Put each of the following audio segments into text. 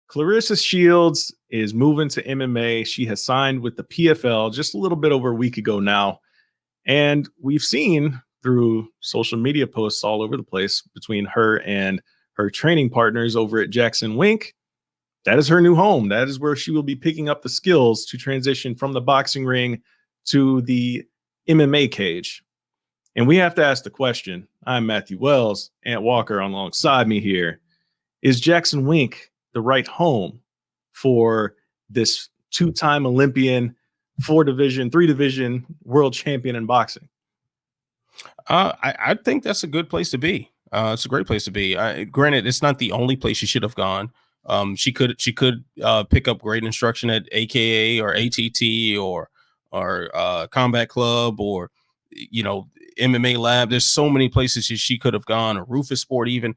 Claressa Shields is moving to MMA. She has signed with the PFL just a little bit over a week ago now. And we've seen through social media posts all over the place between her and her training partners over at Jackson Wink. That is her new home. That is where she will be picking up the skills to transition from the boxing ring to the MMA cage. And we have to ask the question. I'm Matthew Wells, Ant Walker alongside me here. Is Jackson Wink the right home for this two-time Olympian, three-division world champion in boxing? I think that's a good place to be. It's a great place to be. Granted, it's not the only place she should have gone. She could pick up great instruction at AKA or ATT or Combat Club or MMA Lab. There's so many places she could have gone, or Rufus Sport even.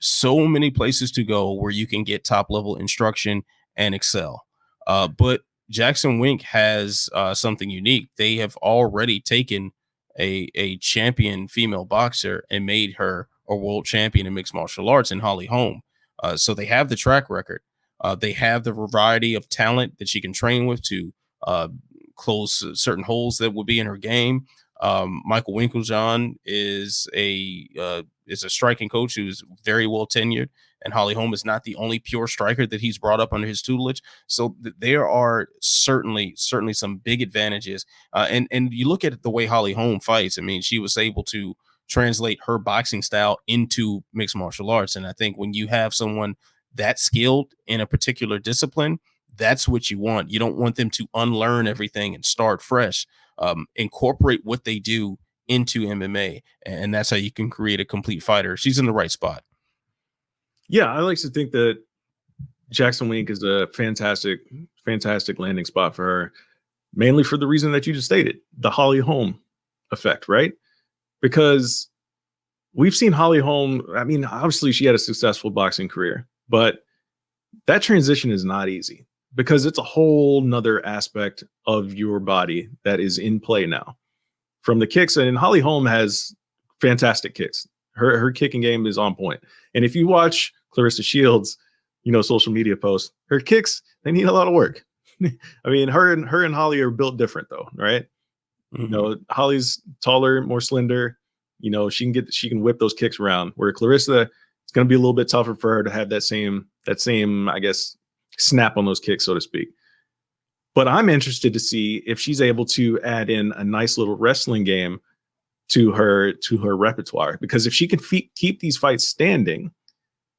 So many places to go where you can get top level instruction and excel. But Jackson Wink has something unique. They have already taken a champion female boxer and made her a world champion in mixed martial arts in Holly Holm. So they have the track record. They have the variety of talent that she can train with to close certain holes that would be in her game. Michael Winklejohn is a striking coach who's very well tenured, and Holly Holm is not the only pure striker that he's brought up under his tutelage. So there are certainly some big advantages. And you look at the way Holly Holm fights. I mean, she was able to translate her boxing style into mixed martial arts. And I think when you have someone that skilled in a particular discipline, that's what you want. You don't want them to unlearn everything and start fresh. Incorporate what they do into MMA, and that's how you can create a complete fighter. She's in the right spot. Yeah, I like to think that Jackson Wink is a fantastic landing spot for her, mainly for the reason that you just stated, the Holly Holm effect, right? Because we've seen Holly Holm, I mean, obviously she had a successful boxing career, but that transition is not easy because it's a whole nother aspect of your body that is in play now. From the kicks, and Holly Holm has fantastic kicks. Her kicking game is on point. And if you watch Claressa Shields, social media posts, her kicks, they need a lot of work. I mean, her and Holly are built different though, right? Mm-hmm. Holly's taller, more slender. She can whip those kicks around. Where Claressa, it's going to be a little bit tougher for her to have that same, I guess, snap on those kicks, so to speak. But I'm interested to see if she's able to add in a nice little wrestling game to her repertoire, because if she can keep these fights standing,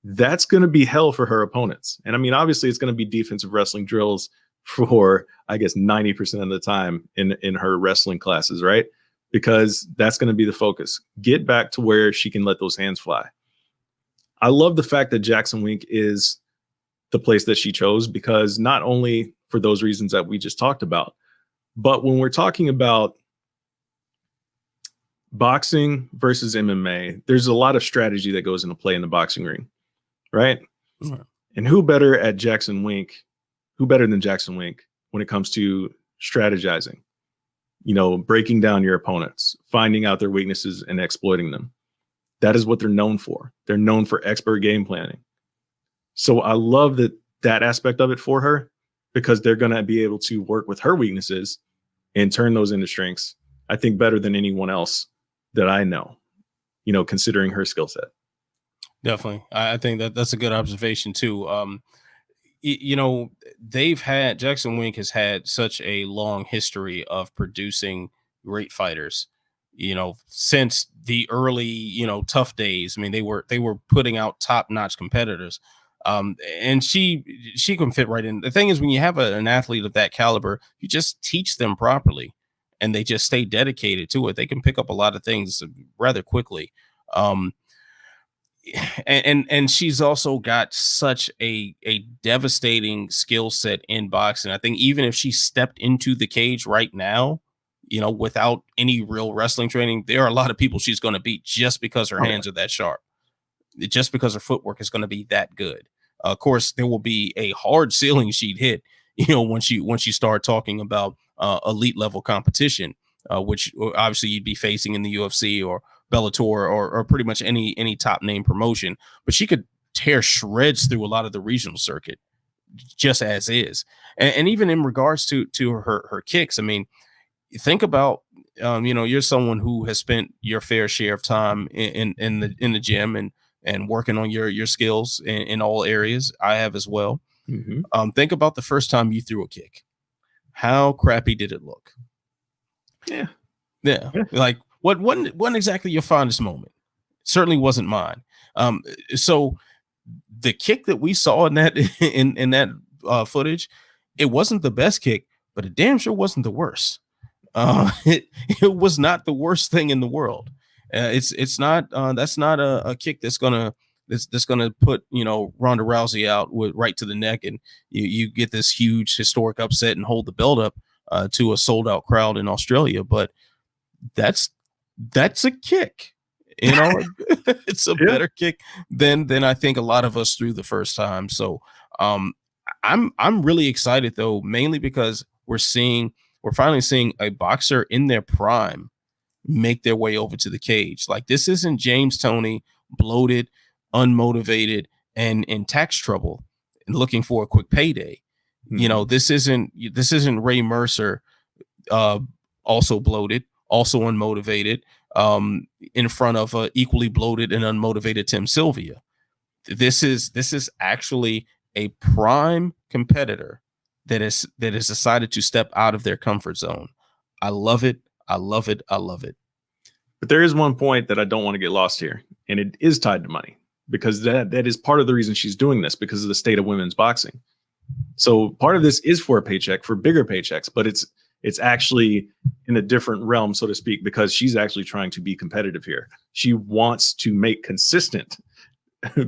that's going to be hell for her opponents. And I mean, obviously it's going to be defensive wrestling drills for, I guess, 90% of the time in her wrestling classes, right? Because that's going to be the focus. Get back to where she can let those hands fly. I love the fact that Jackson Wink is the place that she chose, because not only for those reasons that we just talked about, but when we're talking about boxing versus MMA, there's a lot of strategy that goes into play in the boxing ring, right? Mm-hmm. And who better than Jackson Wink when it comes to strategizing, breaking down your opponents, finding out their weaknesses and exploiting them. That is what they're known for. They're known for expert game planning. So I love that aspect of it for her, because they're going to be able to work with her weaknesses and turn those into strengths, I think, better than anyone else that I know, considering her skill set. Definitely. I think that's a good observation too. Jackson Wink has had such a long history of producing great fighters, since the early, tough days. I mean, they were putting out top-notch competitors. And she can fit right in. The thing is, when you have an athlete of that caliber, you just teach them properly and they just stay dedicated to it. They can pick up a lot of things rather quickly. And she's also got such a devastating skill set in boxing. I think even if she stepped into the cage right now, without any real wrestling training, there are a lot of people she's going to beat just because her hands are that sharp, just because her footwork is going to be that good. Of course, there will be a hard ceiling she'd hit, once you start talking about elite level competition, which obviously you'd be facing in the UFC or Bellator or pretty much any top name promotion. But she could tear shreds through a lot of the regional circuit. just as is. And even in regards to her kicks, I mean, think about you're someone who has spent your fair share of time in the gym and working on your skills in all areas. I have as well. Mm-hmm. Think about the first time you threw a kick. How crappy did it look? Yeah. Like what wasn't exactly your fondest moment? Certainly wasn't mine. So the kick that we saw in that in that footage, it wasn't the best kick, but it damn sure wasn't the worst. It was not the worst thing in the world. It's not that's not a kick that's gonna put Ronda Rousey out with right to the neck, and you get this huge historic upset and hold the belt up to a sold out crowd in Australia. But that's a kick. It's a better kick than I think a lot of us threw the first time. So I'm really excited though, mainly because we're finally seeing a boxer in their prime make their way over to the cage. Like, this isn't James Toney, bloated, unmotivated, and in tax trouble and looking for a quick payday. Mm-hmm. This isn't Ray Mercer, also bloated, also unmotivated, in front of a equally bloated and unmotivated Tim Sylvia. This is actually a prime competitor that has decided to step out of their comfort zone. I love it. I love it. I love it. But there is one point that I don't want to get lost here, and it is tied to money, because that is part of the reason she's doing this, because of the state of women's boxing. So part of this is for a paycheck, for bigger paychecks, but it's actually in a different realm, so to speak, because she's actually trying to be competitive here. She wants to make consistent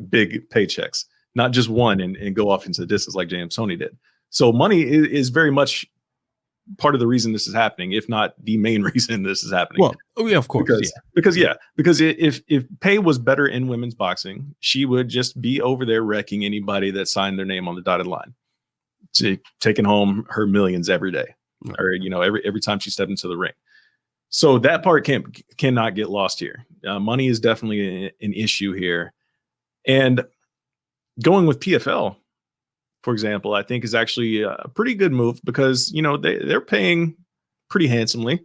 big paychecks, not just one and go off into the distance like James Toney did. So money is very much part of the reason this is happening, if not the main reason this is happening. Well, yeah, of course. Because if pay was better in women's boxing, she would just be over there wrecking anybody that signed their name on the dotted line, taking home her millions every day, or every time she stepped into the ring. So that part cannot get lost here. Money is definitely an issue here, and going with PFL, for example, I think is actually a pretty good move, because they're paying pretty handsomely,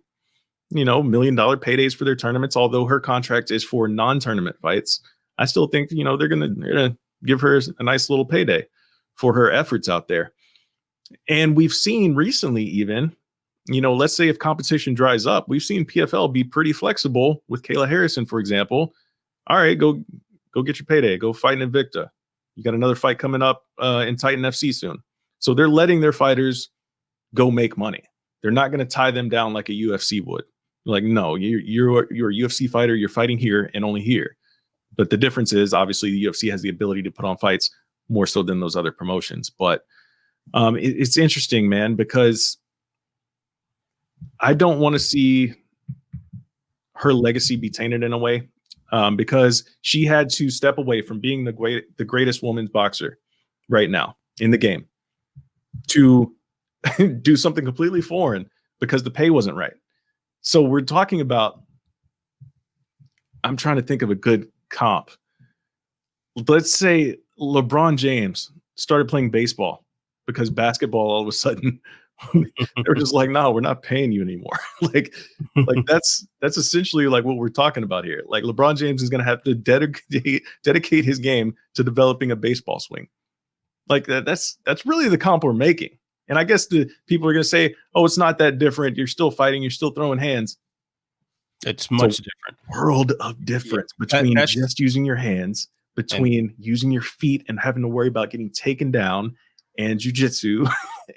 $1 million paydays for their tournaments. Although her contract is for non-tournament fights, I still think they're gonna give her a nice little payday for her efforts out there. And we've seen recently, even let's say if competition dries up, we've seen PFL be pretty flexible with Kayla Harrison, for example. All right, go get your payday, go fight in Invicta. You got another fight coming up in Titan FC soon. So they're letting their fighters go make money. They're not going to tie them down like a UFC would. Like, no, you're a UFC fighter. You're fighting here and only here. But the difference is, obviously, the UFC has the ability to put on fights more so than those other promotions. But it's interesting, man, because I don't want to see her legacy be tainted in a way. Because she had to step away from being the greatest women's boxer right now in the game to do something completely foreign because the pay wasn't right. So we're talking about, I'm trying to think of a good comp. Let's say LeBron James started playing baseball because basketball all of a sudden they're just like, no, we're not paying you anymore. like that's essentially like what we're talking about here. Like, LeBron James is going to have to dedicate his game to developing a baseball swing. Like that's really the comp we're making. And I guess the people are going to say, oh, it's not that different. You're still fighting. You're still throwing hands. It's much different. World of difference between just using your hands, between using your feet and having to worry about getting taken down, and jiu-jitsu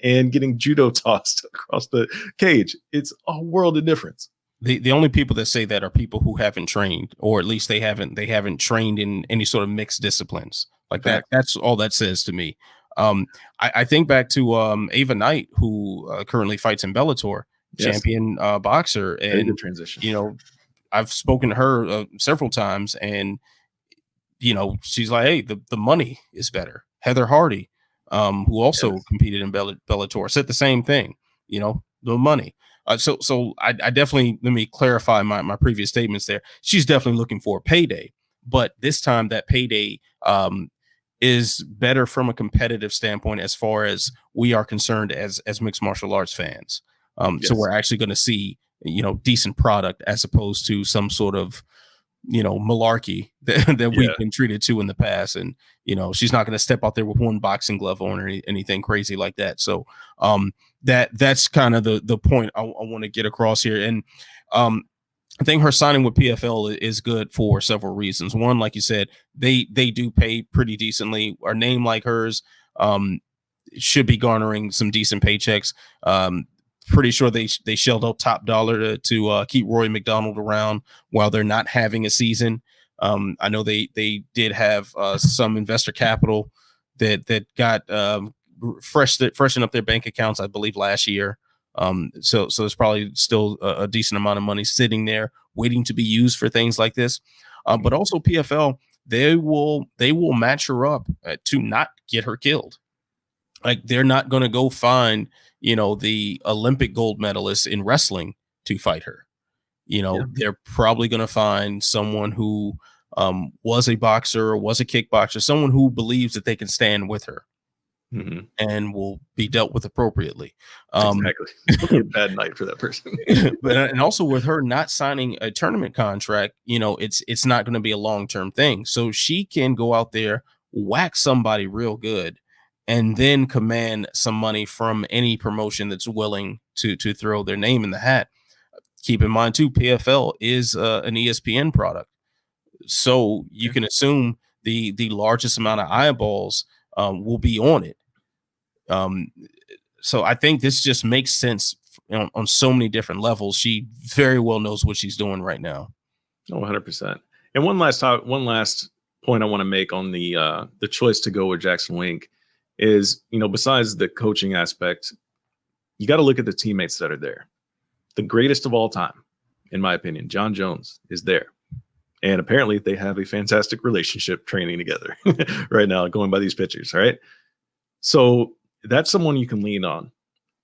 and getting judo tossed across the cage. It's a world of difference. The only people that say that are people who haven't trained, or at least they haven't trained in any sort of mixed disciplines like that. That's all that says to me. I think back to Ava Knight, who currently fights in Bellator, champion boxer, and good transition. I've spoken to her several times, and she's like, hey, the money is better. Heather Hardy, who also competed in Bellator, said the same thing. The money. So I definitely, let me clarify my previous statements there. She's definitely looking for a payday, but this time that payday is better from a competitive standpoint as far as we are concerned as mixed martial arts fans. So we're actually going to see, decent product as opposed to some sort of, malarkey that we've been treated to in the past. And, she's not going to step out there with one boxing glove on or anything crazy like that. So that's kind of the point I want to get across here. And I think her signing with PFL is good for several reasons. One, like you said, they do pay pretty decently. A name like hers should be garnering some decent paychecks. Pretty sure they shelled out top dollar to keep Roy McDonald around while they're not having a season. I know they did have some investor capital that got freshen up their bank accounts, I believe, last year. So there's probably still a decent amount of money sitting there waiting to be used for things like this. But also PFL, they will match her up to not get her killed. Like, they're not going to go find, the Olympic gold medalist in wrestling to fight her. They're probably going to find someone who was a boxer or was a kickboxer, someone who believes that they can stand with her. Mm-hmm. And will be dealt with appropriately. Exactly. It'll be a bad night for that person. And also with her not signing a tournament contract, it's not going to be a long-term thing. So she can go out there, whack somebody real good, and then command some money from any promotion that's willing to throw their name in the hat. Keep in mind too, PFL is an ESPN product. So you can assume the largest amount of eyeballs will be on it. So I think this just makes sense on so many different levels. She very well knows what she's doing right now. Oh, 100%. And one last point I want to make on the choice to go with Jackson Wink is, besides the coaching aspect, you got to look at the teammates that are there. The greatest of all time, in my opinion, John Jones, is there. And apparently they have a fantastic relationship training together right now, going by these pictures. Right. So that's someone you can lean on,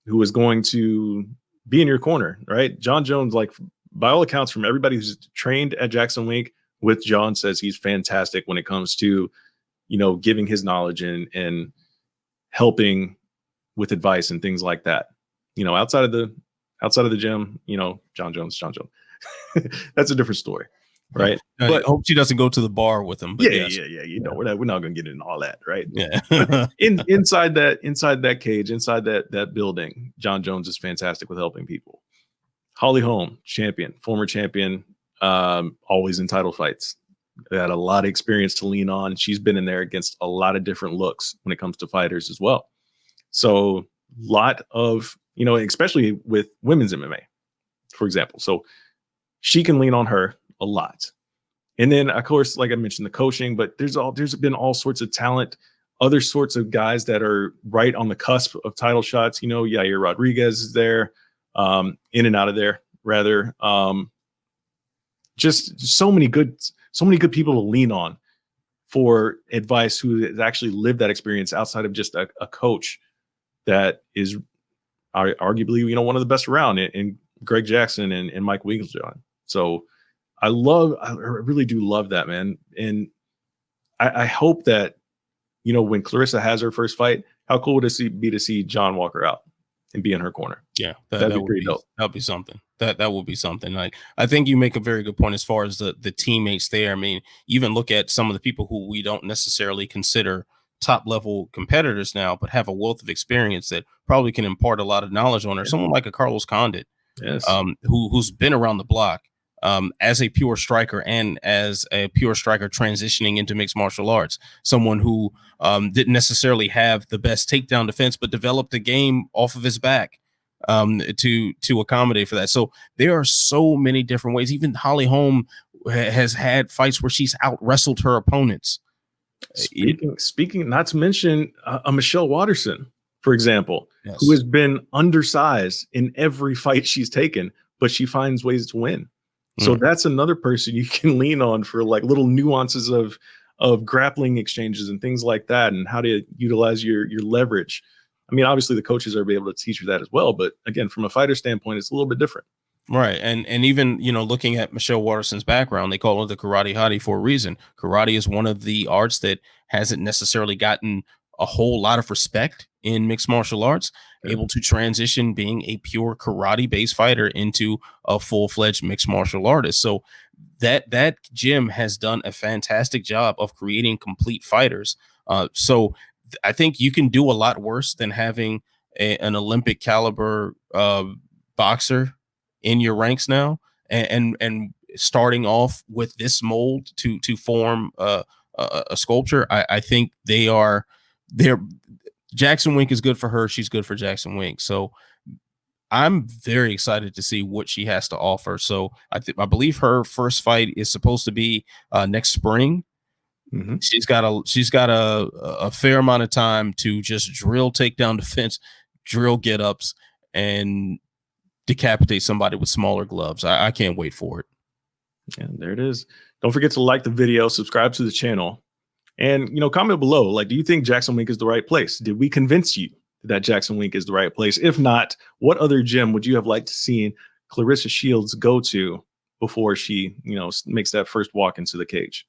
who is going to be in your corner. Right. John Jones, like, by all accounts, from everybody who's trained at Jackson Wink with John, says he's fantastic when it comes to, giving his knowledge and helping with advice and things like that. Outside of the gym, John Jones. That's a different story. Right. But I hope she doesn't go to the bar with him. But yeah. We're not going to get into all that. Right. Yeah. inside that cage, inside that building, John Jones is fantastic with helping people. Holly Holm, former champion, always in title fights. Had a lot of experience to lean on. She's been in there against a lot of different looks when it comes to fighters as well. So lot of, especially with women's MMA, for example. So she can lean on her a lot. And then, of course, like I mentioned, the coaching, but there's been all sorts of talent, other sorts of guys that are right on the cusp of title shots. Yair Rodriguez is there, in and out of there, rather. Just so many good people to lean on for advice, who has actually lived that experience outside of just a coach that is arguably, one of the best around, in Greg Jackson and Mike Wigglejohn. So I really do love that, man. And I hope that, when Claressa has her first fight, how cool would it be to see John Walker out and be in her corner? Yeah, that'd be pretty dope. That'd be something. That would be something. Like, I think you make a very good point as far as the teammates there. I mean, even look at some of the people who we don't necessarily consider top level competitors now, but have a wealth of experience that probably can impart a lot of knowledge on her. Yeah. Someone like a Carlos Condit, yes, who's been around the block. As a pure striker and as a pure striker transitioning into mixed martial arts, someone who didn't necessarily have the best takedown defense, but developed a game off of his back to accommodate for that. So there are so many different ways. Even Holly Holm has had fights where she's out wrestled her opponents. Speaking, not to mention a Michelle Watterson, for example, yes, who has been undersized in every fight she's taken, but she finds ways to win. So that's another person you can lean on for, like, little nuances of grappling exchanges and things like that, and how to utilize your leverage. I mean, obviously the coaches are able to teach you that as well, but again, from a fighter standpoint, it's a little bit different. Right. And even, looking at Michelle Waterson's background, they call her the karate hottie for a reason. Karate is one of the arts that hasn't necessarily gotten a whole lot of respect in mixed martial arts, Yeah. able to transition being a pure karate based fighter into a full-fledged mixed martial artist. So that gym has done a fantastic job of creating complete fighters. I think you can do a lot worse than having an Olympic caliber boxer in your ranks now, and starting off with this mold to form a sculpture. I think they're Jackson Wink is good for her. She's good for Jackson Wink. So I'm very excited to see what she has to offer. So I believe her first fight is supposed to be next spring. Mhm. She's got a fair amount of time to just drill takedown defense, drill get ups, and decapitate somebody with smaller gloves. I can't wait for it. And there it is. Don't forget to like the video, subscribe to the channel, and comment below. Like, do you think Jackson Wink is the right place? Did we convince you that Jackson Wink is the right place? If not, what other gym would you have liked to see Claressa Shields go to before she, makes that first walk into the cage?